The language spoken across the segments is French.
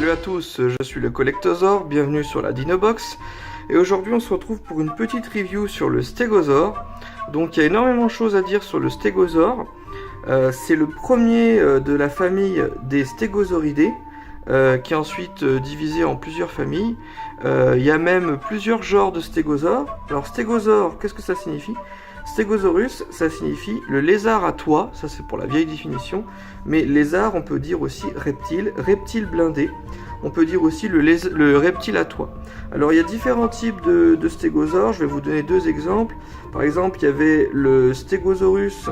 Salut à tous, je suis le Collectosaure, bienvenue sur la Dinobox. Et aujourd'hui on se retrouve pour une petite review sur le Stégosaure. Donc il y a énormément de choses à dire sur le Stégosaure. C'est le premier de la famille des Stégosauridae, qui est ensuite divisé en plusieurs familles. Il y a même plusieurs genres de stégosaures. Alors stégosaure, qu'est-ce que ça signifie? Stégosaurus, ça signifie le lézard à toit, ça c'est pour la vieille définition, mais lézard on peut dire aussi reptile, reptile blindé, on peut dire aussi le reptile à toit. Alors il y a différents types de stégosaures, je vais vous donner deux exemples. Par exemple il y avait le Stégosaurus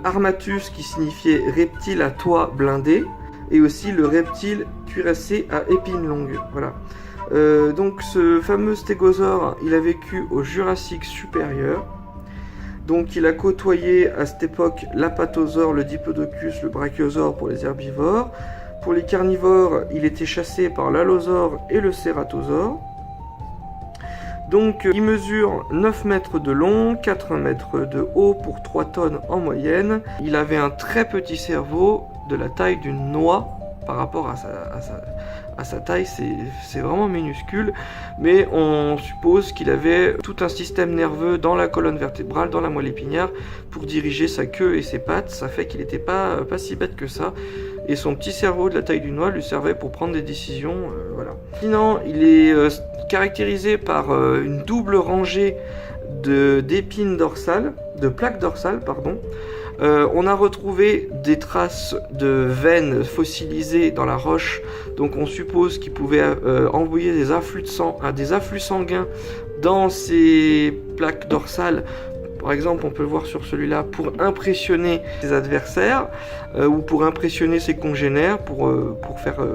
armatus qui signifiait reptile à toit blindé, et aussi le reptile cuirassé à épines longues, voilà. Donc ce fameux stégosaure, il a vécu au Jurassique supérieur. Donc il a côtoyé à cette époque l'apatosaure, le diplodocus, le brachiosaure pour les herbivores. Pour les carnivores, il était chassé par l'allosaure et le cératosaure. Donc il mesure 9 mètres de long, 4 mètres de haut pour 3 tonnes en moyenne. Il avait un très petit cerveau de la taille d'une noix. Par rapport à sa taille, c'est vraiment minuscule, mais on suppose qu'il avait tout un système nerveux dans la colonne vertébrale, dans la moelle épinière, pour diriger sa queue et ses pattes. Ça fait qu'il n'était pas si bête que ça, et son petit cerveau de la taille d'une noix lui servait pour prendre des décisions, voilà. Sinon, il est caractérisé par une double rangée d'épines dorsales, de plaques dorsales, pardon. On a retrouvé des traces de veines fossilisées dans la roche, donc on suppose qu'il pouvait envoyer des afflux de sang, des afflux sanguins dans ces plaques dorsales. Par exemple, on peut le voir sur celui-là, pour impressionner ses adversaires ou pour impressionner ses congénères, pour faire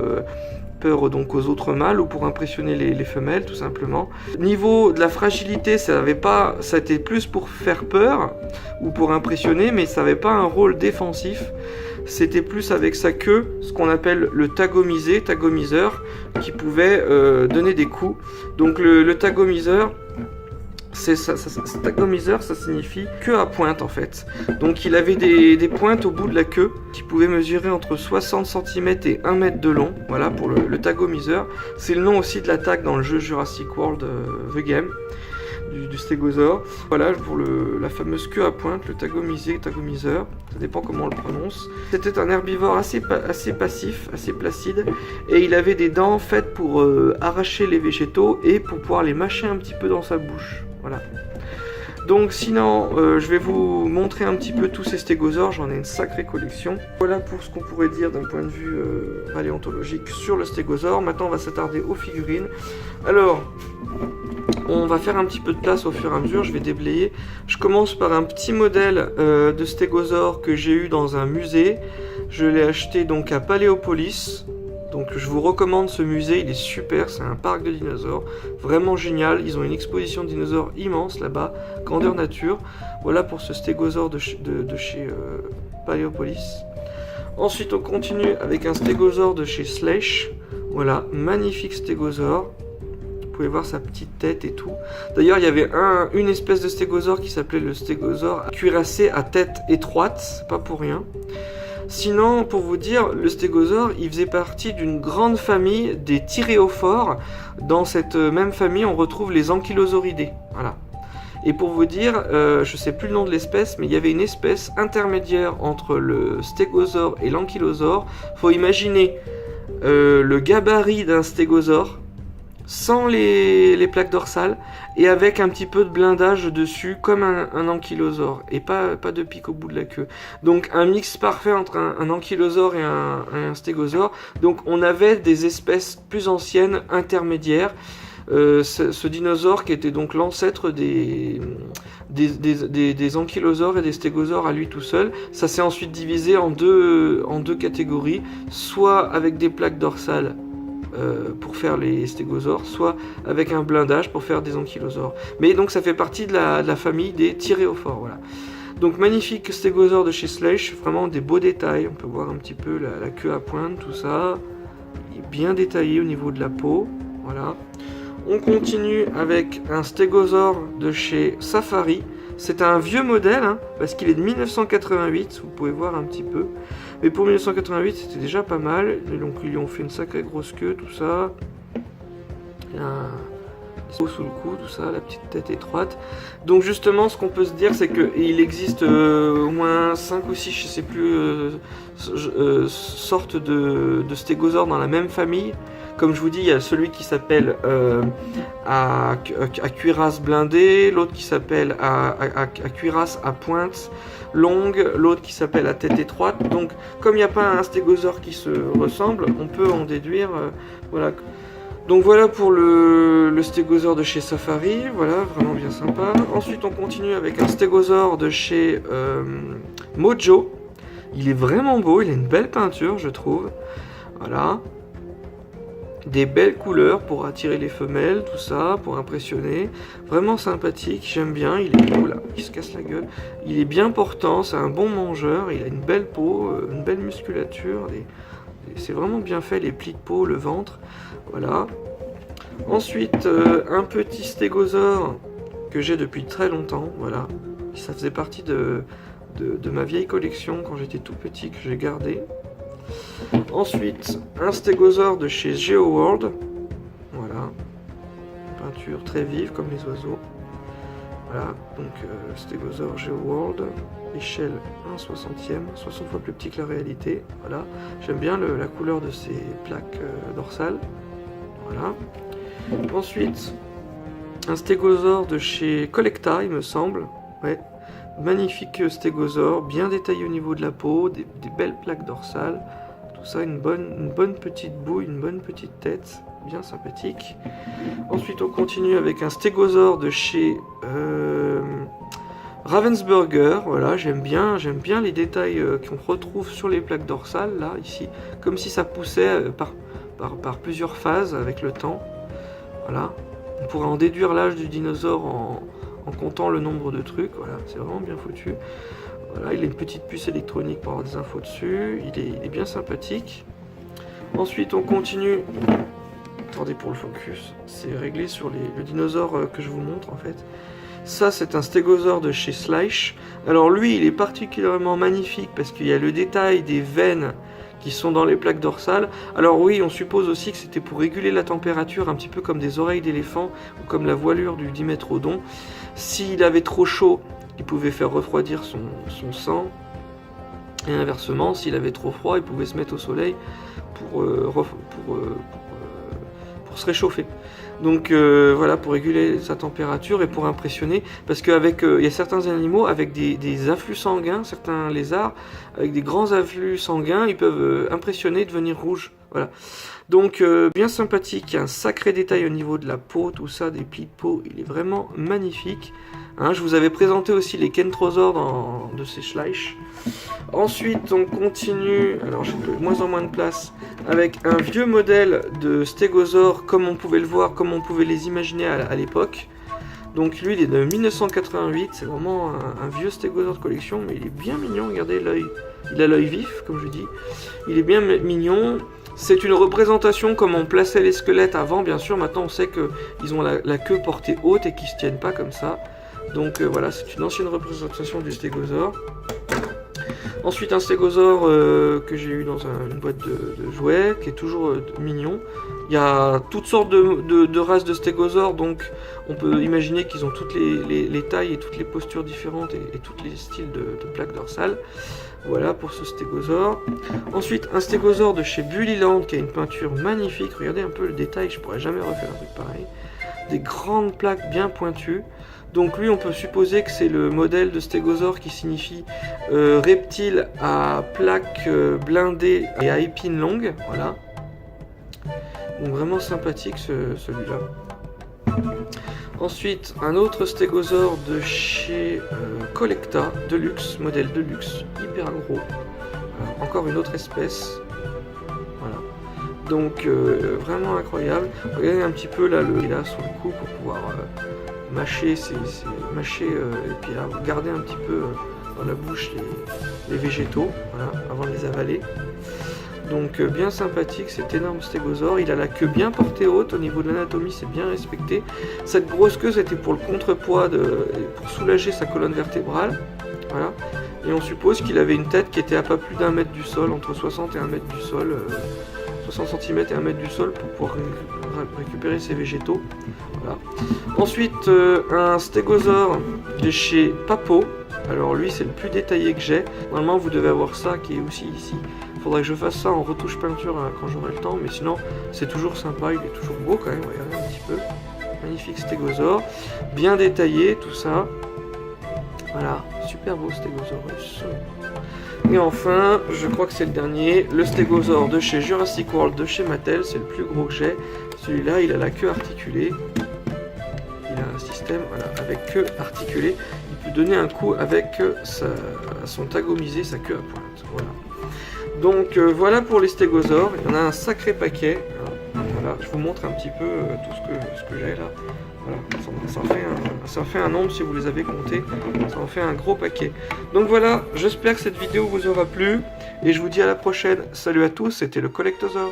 peur donc aux autres mâles, ou pour impressionner les femelles tout simplement. Niveau de la fragilité, ça était plus pour faire peur ou pour impressionner, mais ça n'avait pas un rôle défensif. C'était plus avec sa queue, ce qu'on appelle le tagomiseur, qui pouvait donner des coups. Donc le tagomiseur, tagomiseur, ça signifie queue à pointe en fait. Donc il avait des pointes au bout de la queue qui pouvaient mesurer entre 60 cm et 1 mètre de long. Voilà pour le tagomiseur. C'est le nom aussi de l'attaque dans le jeu Jurassic World The Game du stégosaure. Voilà pour la fameuse queue à pointe, le tagomiseur, ça dépend comment on le prononce. C'était un herbivore assez passif, assez placide, et il avait des dents faites pour arracher les végétaux et pour pouvoir les mâcher un petit peu dans sa bouche. Voilà. Donc sinon, je vais vous montrer un petit peu tous ces stégosaures, j'en ai une sacrée collection. Voilà pour ce qu'on pourrait dire d'un point de vue paléontologique sur le stégosaure. Maintenant on va s'attarder aux figurines. Alors, on va faire un petit peu de place au fur et à mesure, je vais déblayer. Je commence par un petit modèle de stégosaure que j'ai eu dans un musée. Je l'ai acheté donc à Paléopolis. Donc je vous recommande ce musée, il est super, c'est un parc de dinosaures, vraiment génial. Ils ont une exposition de dinosaures immense là-bas, grandeur nature. Voilà pour ce stégosaure de chez Paléopolis. Ensuite on continue avec un stégosaure de chez Sleish. Voilà, magnifique stégosaure. Vous pouvez voir sa petite tête et tout. D'ailleurs il y avait une espèce de stégosaure qui s'appelait le stégosaure cuirassé à tête étroite, c'est pas pour rien. Sinon, pour vous dire, le stégosaure, il faisait partie d'une grande famille des thyréophores. Dans cette même famille, on retrouve les ankylosauridés. Voilà. Et pour vous dire, je sais plus le nom de l'espèce, mais il y avait une espèce intermédiaire entre le stégosaure et l'ankylosaure. Faut imaginer le gabarit d'un stégosaure, sans les plaques dorsales, et avec un petit peu de blindage dessus, comme un ankylosaure, et pas de pic au bout de la queue. Donc un mix parfait entre un ankylosaure et un stégosaure. Donc on avait des espèces plus anciennes, intermédiaires. Ce dinosaure qui était donc l'ancêtre des ankylosaures et des stégosaures à lui tout seul. Ça s'est ensuite divisé en deux catégories, soit avec des plaques dorsales pour faire les stégosaures, soit avec un blindage pour faire des ankylosaures. Mais donc ça fait partie de la famille des thyréophores. Voilà. Donc magnifique stégosaure de chez Sleish, vraiment des beaux détails. On peut voir un petit peu la queue à pointe, tout ça. Il est bien détaillé au niveau de la peau. Voilà. On continue avec un stégosaure de chez Safari. C'est un vieux modèle, hein, parce qu'il est de 1988, vous pouvez voir un petit peu. Mais pour 1988, c'était déjà pas mal. Et donc ils lui ont fait une sacrée grosse queue, tout ça. Il a un sous le cou, tout ça, la petite tête étroite. Donc justement, ce qu'on peut se dire, c'est qu'il existe au moins 5 ou 6, je sais plus, sortes de stégosaures dans la même famille. Comme je vous dis, il y a celui qui s'appelle à cuirasse blindée, l'autre qui s'appelle à cuirasse à pointe longue, l'autre qui s'appelle à tête étroite. Donc, comme il n'y a pas un stégosaure qui se ressemble, on peut en déduire, voilà. Donc voilà pour le stégosaure de chez Safari, voilà, vraiment bien sympa. Ensuite on continue avec un stégosaure de chez Mojo. Il est vraiment beau, il a une belle peinture je trouve. Voilà. Des belles couleurs pour attirer les femelles, tout ça, pour impressionner. Vraiment sympathique, j'aime bien, il est beau là, il se casse la gueule. Il est bien portant, c'est un bon mangeur, il a une belle peau, une belle musculature. C'est vraiment bien fait, les plis de peau, le ventre. Voilà. Ensuite, un petit stégosaure que j'ai depuis très longtemps. Voilà. Ça faisait partie de ma vieille collection quand j'étais tout petit que j'ai gardé. Ensuite, un stégosaure de chez GeoWorld. Voilà. Peinture très vive comme les oiseaux. Voilà. Donc, stégosaure GeoWorld. Échelle 1/60e, 60 fois plus petit que la réalité. Voilà. J'aime bien la couleur de ces plaques dorsales. Voilà. Ensuite, un stégosaure de chez Collecta, il me semble. Ouais. Magnifique stégosaure, bien détaillé au niveau de la peau, des belles plaques dorsales. Tout ça, une bonne petite bouille, une bonne petite tête, bien sympathique. Ensuite, on continue avec un stégosaure de chez Ravensburger. Voilà, j'aime bien les détails qu'on retrouve sur les plaques dorsales, là, ici, comme si ça poussait par plusieurs phases avec le temps. Voilà, on pourrait en déduire l'âge du dinosaure en comptant le nombre de trucs. Voilà, c'est vraiment bien foutu. Voilà, il a une petite puce électronique pour avoir des infos dessus. Il est bien sympathique. Ensuite, on continue. Attendez pour le focus. C'est réglé sur le dinosaure que je vous montre en fait. Ça, c'est un stégosaure de chez Slice. Alors lui, il est particulièrement magnifique parce qu'il y a le détail des veines qui sont dans les plaques dorsales. Alors oui, on suppose aussi que c'était pour réguler la température, un petit peu comme des oreilles d'éléphant ou comme la voilure du dimétrodon. S'il avait trop chaud, il pouvait faire refroidir son sang. Et inversement, s'il avait trop froid, il pouvait se mettre au soleil pour se réchauffer. Donc voilà, pour réguler sa température et pour impressionner, parce qu'avec il y a certains animaux avec des afflux sanguins, certains lézards avec des grands afflux sanguins, ils peuvent impressionner et devenir rouges. Voilà. Donc bien sympathique, il y a un sacré détail au niveau de la peau, tout ça, des plis de peau, il est vraiment magnifique. Hein, je vous avais présenté aussi les kentrosaures de ces Schleich. Ensuite, on continue, alors j'ai de moins en moins de place, avec un vieux modèle de stégosaure, comme on pouvait le voir, comme on pouvait les imaginer à l'époque. Donc lui, il est de 1988, c'est vraiment un vieux stégosaure de collection, mais il est bien mignon, regardez l'œil. Il a l'œil vif, comme je dis. Il est bien mignon. C'est une représentation comme on plaçait les squelettes avant, bien sûr. Maintenant, on sait qu'ils ont la queue portée haute et qu'ils ne se tiennent pas comme ça. Donc voilà, c'est une ancienne représentation du stégosaure. Ensuite, un stégosaure que j'ai eu dans une boîte de jouets, qui est toujours mignon. Il y a toutes sortes de races de stégosaures, donc on peut imaginer qu'ils ont toutes les tailles et toutes les postures différentes et tous les styles de plaques dorsales. Voilà pour ce stégosaure. Ensuite, un stégosaure de chez Bullyland qui a une peinture magnifique. Regardez un peu le détail, je pourrais jamais refaire un truc pareil. Des grandes plaques bien pointues. Donc lui, on peut supposer que c'est le modèle de stégosaure qui signifie reptile à plaques blindées et à épines longues. Voilà. Donc vraiment sympathique celui-là. Ensuite, un autre stégosaure de chez Collecta, Deluxe, modèle Deluxe, hyper gros. Encore une autre espèce. Voilà. Donc vraiment incroyable. Regardez un petit peu là il a sur le cou pour pouvoir mâcher, et puis là, garder un petit peu dans la bouche les végétaux, voilà, avant de les avaler. Donc bien sympathique cet énorme stégosaure. Il a la queue bien portée haute, au niveau de l'anatomie c'est bien respecté. Cette grosse queue c'était pour le contrepoids, pour soulager sa colonne vertébrale. Voilà. Et on suppose qu'il avait une tête qui était à pas plus d'1 mètre du sol, entre 60 et 1 mètre du sol, 60 cm et 1 mètre du sol pour pouvoir récupérer ses végétaux. Voilà. Ensuite un stégosaure de chez Papo. Alors lui c'est le plus détaillé que j'ai. Normalement vous devez avoir ça qui est aussi ici. Il faudrait que je fasse ça en retouche peinture quand j'aurai le temps, mais sinon c'est toujours sympa, il est toujours beau quand même, regardez un petit peu. Magnifique stégosaure, bien détaillé tout ça. Voilà, super beau stégosaurus. Et enfin, je crois que c'est le dernier, le stégosaure de chez Jurassic World de chez Mattel, c'est le plus gros que j'ai. Celui-là, il a la queue articulée. Il a un système voilà, avec queue articulée. Il peut donner un coup avec son tagomisé, sa queue à pointe. Voilà. Donc voilà pour les stégosaures, il y en a un sacré paquet. Voilà, je vous montre un petit peu tout ce que j'ai là. Voilà, ça en fait un nombre si vous les avez comptés, ça en fait un gros paquet. Donc voilà, j'espère que cette vidéo vous aura plu et je vous dis à la prochaine. Salut à tous, c'était le Collectosaure.